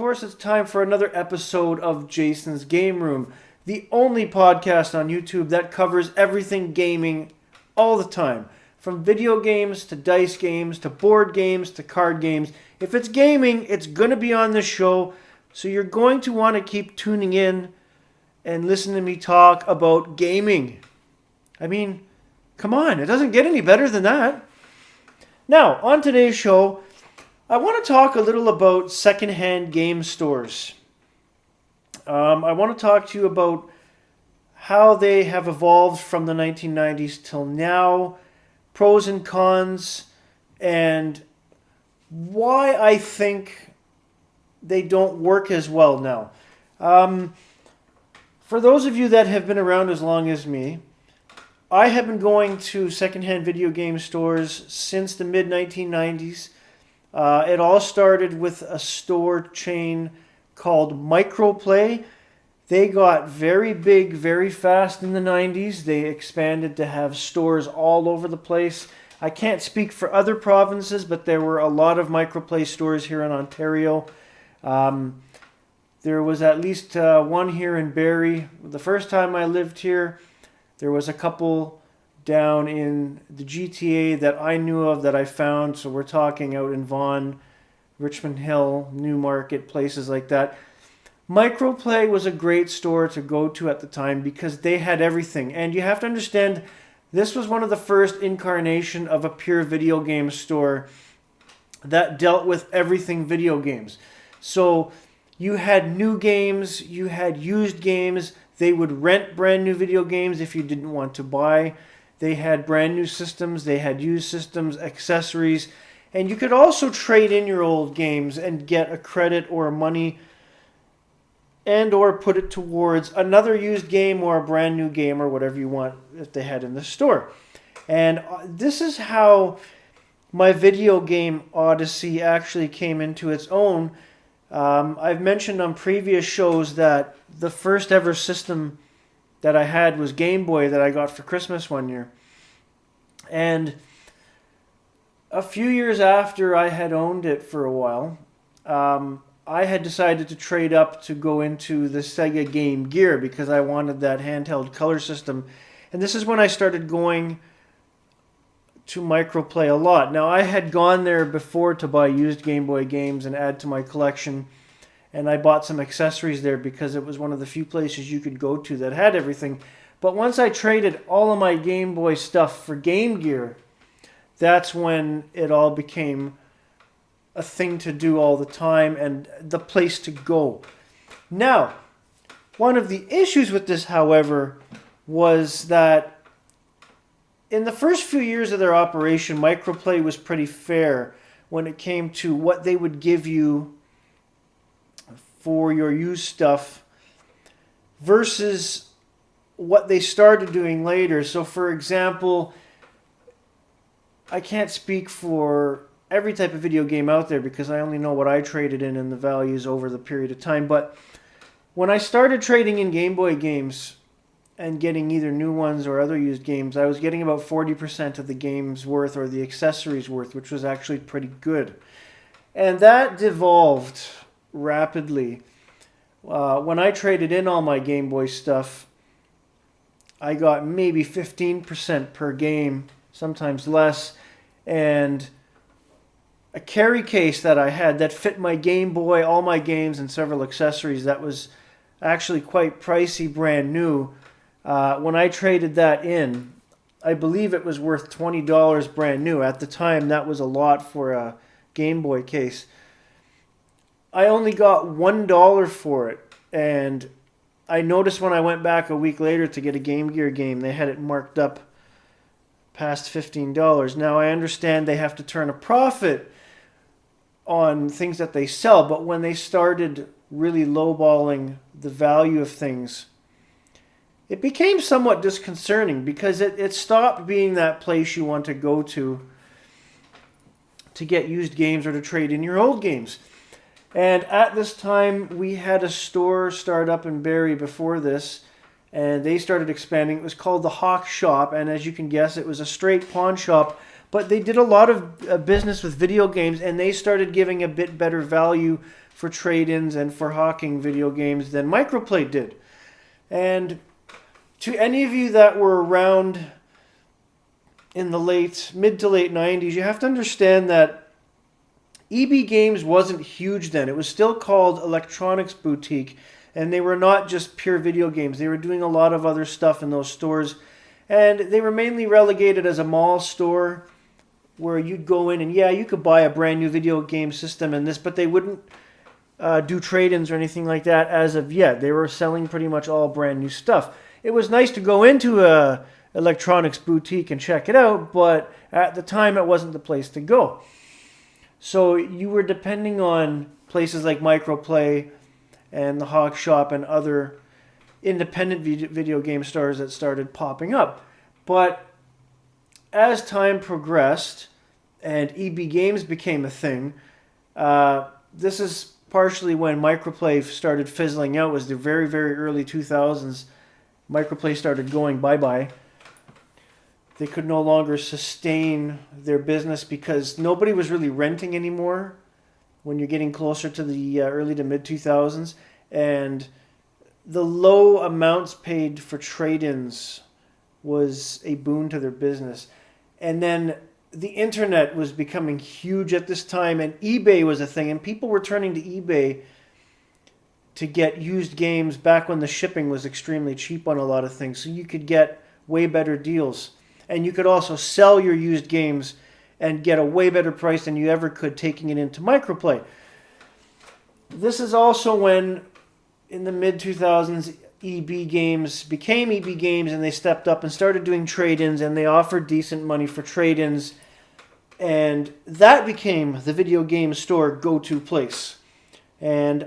course, it's time for another episode of Jason's Game Room, the only podcast on YouTube that covers everything gaming all the time. From video games to dice games to board games to card games. If it's gaming, it's going to be on this show, so you're going to want to keep tuning in and listen to me talk about gaming. I mean, come on, it doesn't get any better than that. Now, on today's show, I want to talk a little about secondhand game stores. I want to talk to you about how they have evolved from the 1990s till now, pros and cons, and why I think they don't work as well now. For those of you that have been around as long as me, I have been going to secondhand video game stores since the mid-1990s. It all started with a store chain called Microplay. They got very big very fast in the 90s. They expanded to have stores all over the place. I can't speak for other provinces, but there were a lot of Microplay stores here in Ontario. There was at least one here in Barrie. The first time I lived here, there was a couple down in the GTA that I knew of that I found. So we're talking out in Vaughan, Richmond Hill, Newmarket, places like that. Microplay was a great store to go to at the time because they had everything. And you have to understand, this was one of the first incarnation of a pure video game store that dealt with everything video games. So you had new games, you had used games. They would rent brand new video games if you didn't want to buy. They had brand new systems, they had used systems, accessories, and you could also trade in your old games and get a credit or money and or put it towards another used game or a brand new game or whatever you want if they had in the store. And this is how my video game odyssey actually came into its own. I've mentioned on previous shows that the first ever system that I had was Game Boy that I got for Christmas one year. And a few years after I had owned it for a while, I had decided to trade up to go into the Sega Game Gear because I wanted that handheld color system. And this is when I started going to Microplay a lot. Now, I had gone there before to buy used Game Boy games and add to my collection. And I bought some accessories there because it was one of the few places you could go to that had everything. But once I traded all of my Game Boy stuff for Game Gear, that's when it all became a thing to do all the time and the place to go. Now, one of the issues with this, however, was that in the first few years of their operation, Microplay was pretty fair when it came to what they would give you for your used stuff versus what they started doing later. So for example, I can't speak for every type of video game out there because I only know what I traded in and the values over the period of time. But when I started trading in Game Boy games and getting either new ones or other used games, I was getting about 40% of the game's worth or the accessories worth, which was actually pretty good. And that devolved rapidly. When I traded in all my Game Boy stuff, I got maybe 15% per game, sometimes less, and a carry case that I had that fit my Game Boy, all my games, and several accessories that was actually quite pricey, brand new. When I traded that in, I believe it was worth $20 brand new. At the time, that was a lot for a Game Boy case. I only got $1 for it, and I noticed when I went back a week later to get a Game Gear game, they had it marked up past $15. Now, I understand they have to turn a profit on things that they sell, but when they started really lowballing the value of things, it became somewhat disconcerting because it stopped being that place you want to go to get used games or to trade in your old games. And at this time, we had a store start up in Barrie before this, and they started expanding. It was called the Hawk Shop, and as you can guess, it was a straight pawn shop, but they did a lot of business with video games, and they started giving a bit better value for trade-ins and for hawking video games than Microplay did. And to any of you that were around in the mid to late 90s, you have to understand that EB Games wasn't huge then. It was still called Electronics Boutique, and they were not just pure video games. They were doing a lot of other stuff in those stores, and they were mainly relegated as a mall store where you'd go in and, yeah, you could buy a brand new video game system and this, but they wouldn't do trade-ins or anything like that as of yet. They were selling pretty much all brand new stuff. It was nice to go into a Electronics Boutique and check it out, but at the time it wasn't the place to go. So you were depending on places like Microplay and the Hawk Shop and other independent video game stores that started popping up. But as time progressed and EB Games became a thing, this is partially when Microplay started fizzling out. It was the very, very early 2000s. Microplay started going bye-bye. They could no longer sustain their business because nobody was really renting anymore when you're getting closer to the early to mid-2000s. And the low amounts paid for trade-ins was a boon to their business. And then the internet was becoming huge at this time, and eBay was a thing, and people were turning to eBay to get used games back when the shipping was extremely cheap on a lot of things. So you could get way better deals. And you could also sell your used games and get a way better price than you ever could taking it into Microplay. This is also when, in the mid-2000s, EB Games became EB Games, and they stepped up and started doing trade-ins, and they offered decent money for trade-ins, and that became the video game store go-to place. And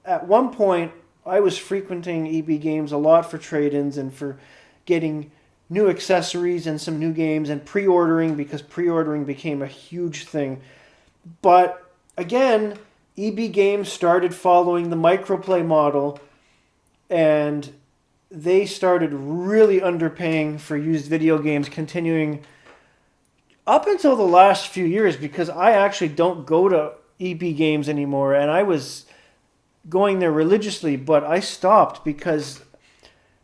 at one point, I was frequenting EB Games a lot for trade-ins and for getting new accessories and some new games and pre-ordering, because pre-ordering became a huge thing. But again, EB Games started following the Microplay model, and they started really underpaying for used video games, continuing up until the last few years, because I actually don't go to EB Games anymore, and I was going there religiously, but I stopped because,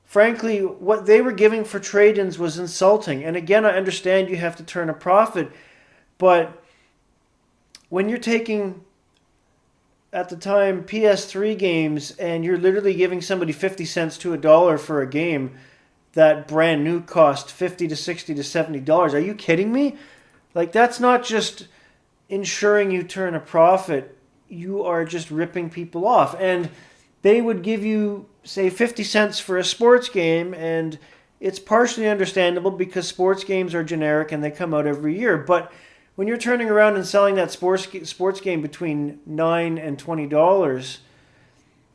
frankly, what they were giving for trade-ins was insulting. And again, I understand you have to turn a profit, but when you're taking, at the time, PS3 games, and you're literally giving somebody 50 cents to $1 for a game that brand new cost $50 to $60 to $70. Are you kidding me? Like, that's not just ensuring you turn a profit. You are just ripping people off. And they would give you, say, 50 cents for a sports game, and it's partially understandable because sports games are generic and they come out every year. But when you're turning around and selling that sports game between $9 and $20,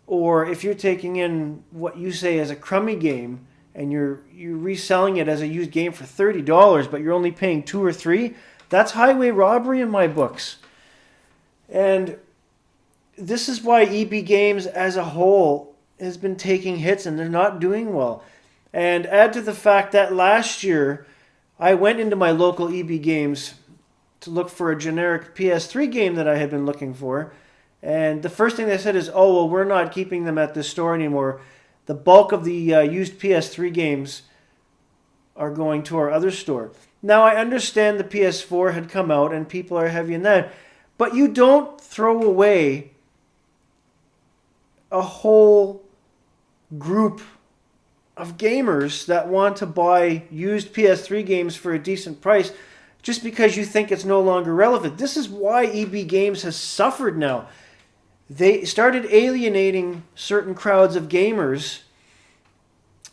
or if you're taking in what you say is a crummy game and you're reselling it as a used game for $30, but you're only paying $2 or $3, that's highway robbery in my books. And this is why EB Games as a whole has been taking hits, and they're not doing well. And add to the fact that last year I went into my local EB Games to look for a generic PS3 game that I had been looking for. And the first thing they said is, oh, well, we're not keeping them at this store anymore. The bulk of the used PS3 games are going to our other store. Now, I understand the PS4 had come out and people are heavy in that, but you don't throw away a whole group of gamers that want to buy used PS3 games for a decent price just because you think it's no longer relevant. This is why EB Games has suffered now. They started alienating certain crowds of gamers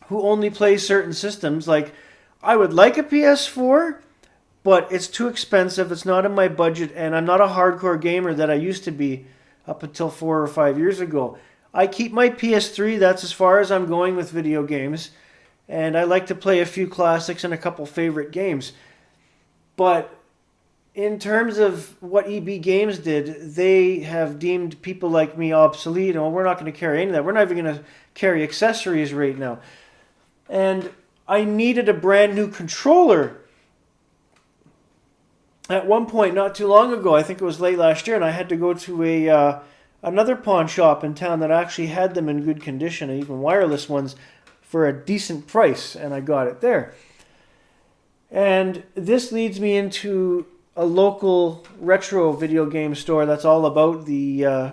who only play certain systems. Like, I would like a PS4, but it's too expensive, it's not in my budget, and I'm not a hardcore gamer that I used to be up until 4 or 5 years ago. I keep my PS3, that's as far as I'm going with video games, and I like to play a few classics and a couple favorite games. But in terms of what EB Games did, they have deemed people like me obsolete. And we're not going to carry any of that. We're not even going to carry accessories right now. And I needed a brand new controller. at one point, not too long ago, I think it was late last year, and I had to go to another pawn shop in town that actually had them in good condition, and even wireless ones, for a decent price, and I got it there. And this leads me into a local retro video game store that's all about the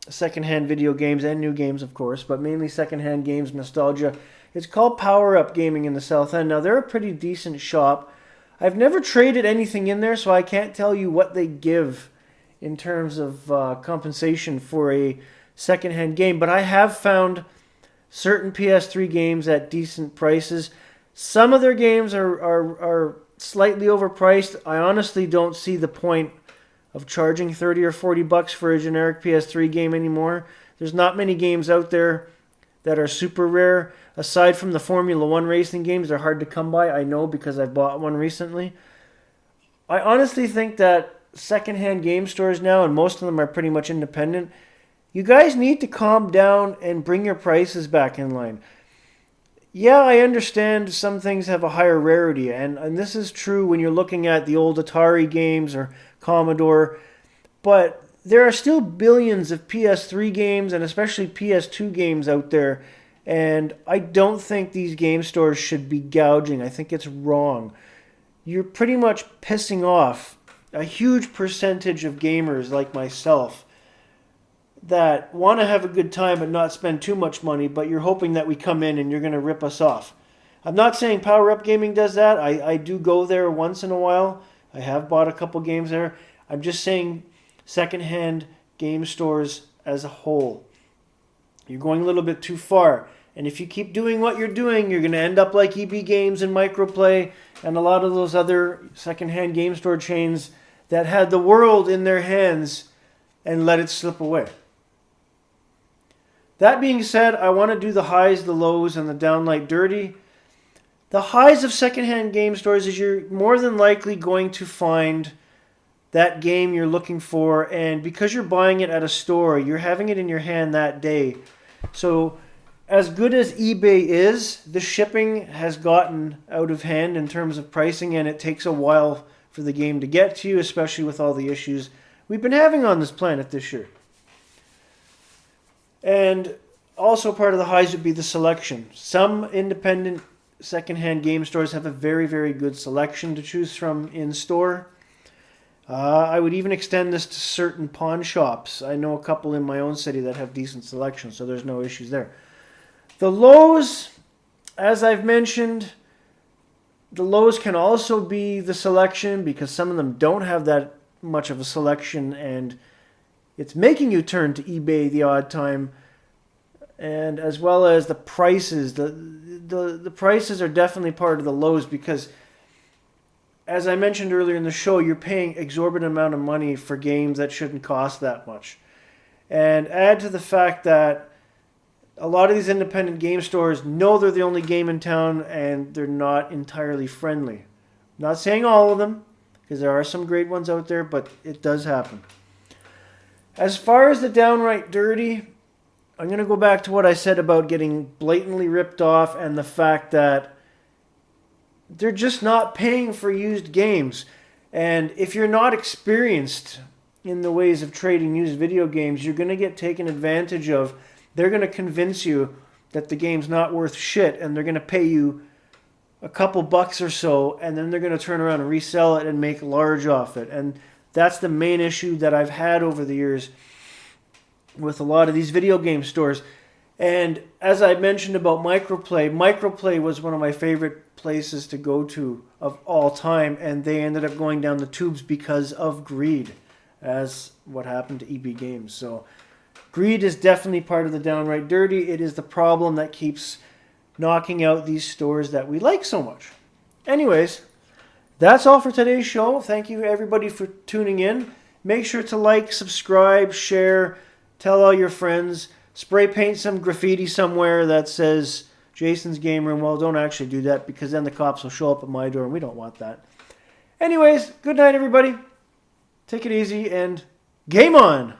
secondhand video games and new games, of course, but mainly secondhand games, nostalgia. It's called Power Up Gaming in the South End. Now, they're a pretty decent shop. I've never traded anything in there, so I can't tell you what they give in terms of compensation for a secondhand game, but I have found certain PS3 games at decent prices. Some of their games are slightly overpriced. I honestly don't see the point of charging 30 or 40 bucks for a generic PS3 game anymore. There's not many games out there that are super rare. Aside from the Formula 1 racing games, they're hard to come by. I know because I bought one recently. I honestly think that secondhand game stores now, and most of them are pretty much independent, you guys need to calm down and bring your prices back in line. Yeah, I understand some things have a higher rarity, and this is true when you're looking at the old Atari games or Commodore, but there are still billions of PS3 games and especially PS2 games out there, and I don't think these game stores should be gouging. I think it's wrong. You're pretty much pissing off a huge percentage of gamers like myself that want to have a good time but not spend too much money, but you're hoping that we come in and you're going to rip us off. I'm not saying Power Up Gaming does that. I do go there once in a while. I have bought a couple games there. I'm just saying secondhand game stores as a whole. You're going a little bit too far. And if you keep doing what you're doing, you're going to end up like EB Games and Microplay and a lot of those other secondhand game store chains that had the world in their hands and let it slip away. That being said, I want to do the highs, the lows, and the downright dirty. The highs of secondhand game stores is you're more than likely going to find that game you're looking for, and because you're buying it at a store, you're having it in your hand that day. So as good as eBay is, the shipping has gotten out of hand in terms of pricing, and it takes a while for the game to get to you, especially with all the issues we've been having on this planet this year. And also part of the highs would be the selection. Some independent secondhand game stores have a very, very good selection to choose from in store. I would even extend this to certain pawn shops. I know a couple in my own city that have decent selection, so there's no issues there. The lows, as I've mentioned, the lows can also be the selection because some of them don't have that much of a selection, and it's making you turn to eBay the odd time, and as well as the prices. The prices are definitely part of the lows because, as I mentioned earlier in the show, you're paying exorbitant amount of money for games that shouldn't cost that much. And add to the fact that a lot of these independent game stores know they're the only game in town and they're not entirely friendly. I'm not saying all of them, because there are some great ones out there, but it does happen. As far as the downright dirty, I'm going to go back to what I said about getting blatantly ripped off and the fact that they're just not paying for used games. And if you're not experienced in the ways of trading used video games, you're going to get taken advantage of. They're going to convince you that the game's not worth shit, and they're going to pay you a couple bucks or so, and then they're going to turn around and resell it and make large off it. And that's the main issue that I've had over the years with a lot of these video game stores. And as I mentioned about Microplay was one of my favorite places to go to of all time, and they ended up going down the tubes because of greed, as what happened to EB Games. So greed is definitely part of the downright dirty. It is the problem that keeps knocking out these stores that we like so much. Anyways, that's all for today's show. Thank you everybody for tuning in. Make sure to like, subscribe, share, tell all your friends. Spray paint some graffiti somewhere that says Jason's Game Room. Well, don't actually do that because then the cops will show up at my door and we don't want that. Anyways, good night everybody. Take it easy and game on!